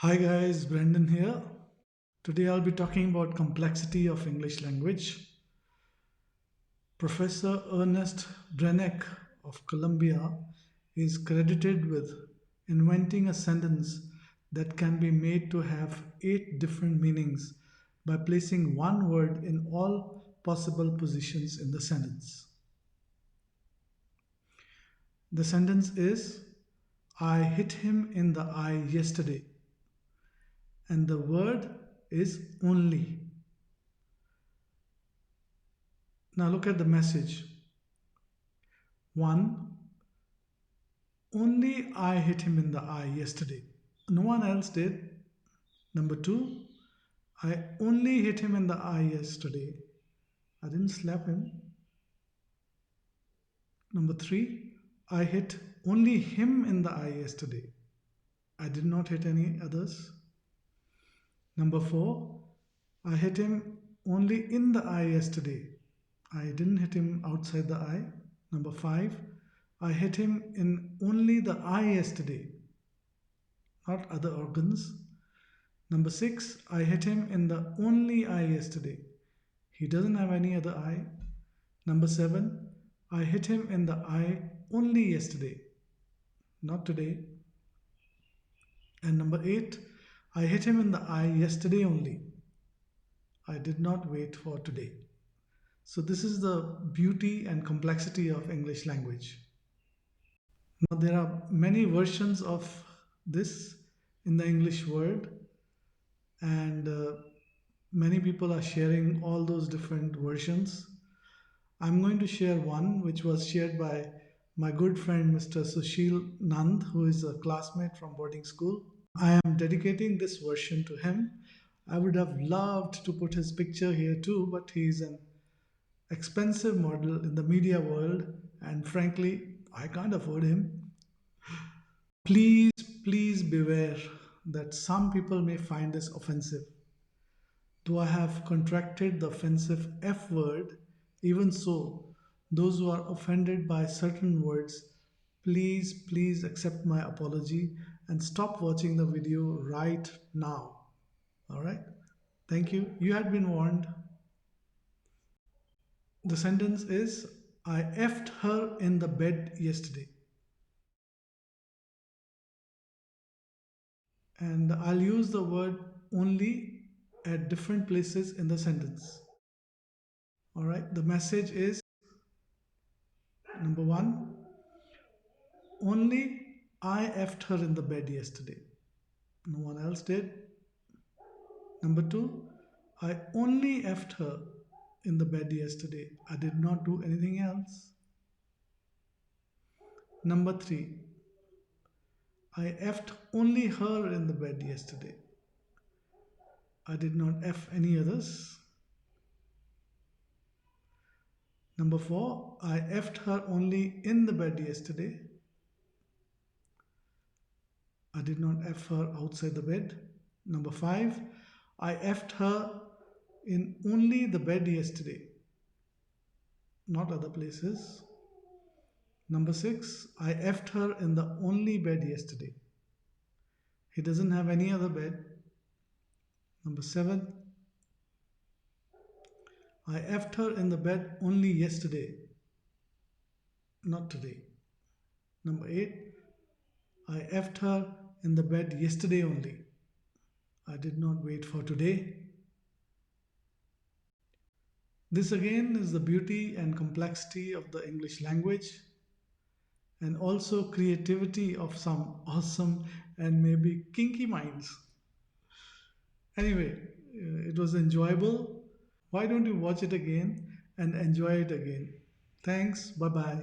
Hi guys, Brendan here. Today I'll be talking about complexity of English language. Professor Ernest Brennecke of Columbia is credited with inventing a sentence that can be made to have 8 different meanings by placing one word in all possible positions in the sentence. The sentence is I hit him in the eye yesterday, and the word is only. Now look at the message. 1. Only I hit him in the eye yesterday. No one else did. Number 2. I only hit him in the eye yesterday. I didn't slap him. Number 3. I hit only him in the eye yesterday. I did not hit any others. Number 4. I hit him only in the eye yesterday. I didn't hit him outside the eye. Number 5. I hit him in only the eye yesterday, not other organs. Number 6. I hit him in the only eye yesterday. He doesn't have any other eye. Number 7. I hit him in the eye only yesterday, not today. And number 8. I hit him in the eye yesterday only. I did not wait for today. So this is the beauty and complexity of English language. Now there are many versions of this in the English world, and many people are sharing all those different versions. I'm going to share one which was shared by my good friend Mr. Sushil Nand, who is a classmate from boarding school. I am dedicating this version to him. I would have loved to put his picture here too, but he's an expensive model in the media world, and frankly, I can't afford him. Please, please beware that some people may find this offensive. Though I have contracted the offensive F word, even so, those who are offended by certain words, please, please accept my apology and stop watching the video right now. Alright? Thank you. You had been warned. The sentence is I effed her in the bed yesterday. And I'll use the word only at different places in the sentence. All right, the message is number 1, only I effed her in the bed yesterday. No one else did. Number 2, I only effed her in the bed yesterday. I did not do anything else. Number 3, I effed only her in the bed yesterday. I did not F any others. Number 4, I effed her only in the bed yesterday. I did not F her outside the bed. Number 5, I effed her in only the bed yesterday, not other places. Number 6, I effed her in the only bed yesterday. He doesn't have any other bed. Number 7, I effed her in the bed only yesterday, not today. Number 8, I effed her in the bed yesterday only. I did not wait for today. This again is the beauty and complexity of the English language, and also creativity of some awesome and maybe kinky minds. Anyway, it was enjoyable. Why don't you watch it again and enjoy it again? Thanks. Bye bye.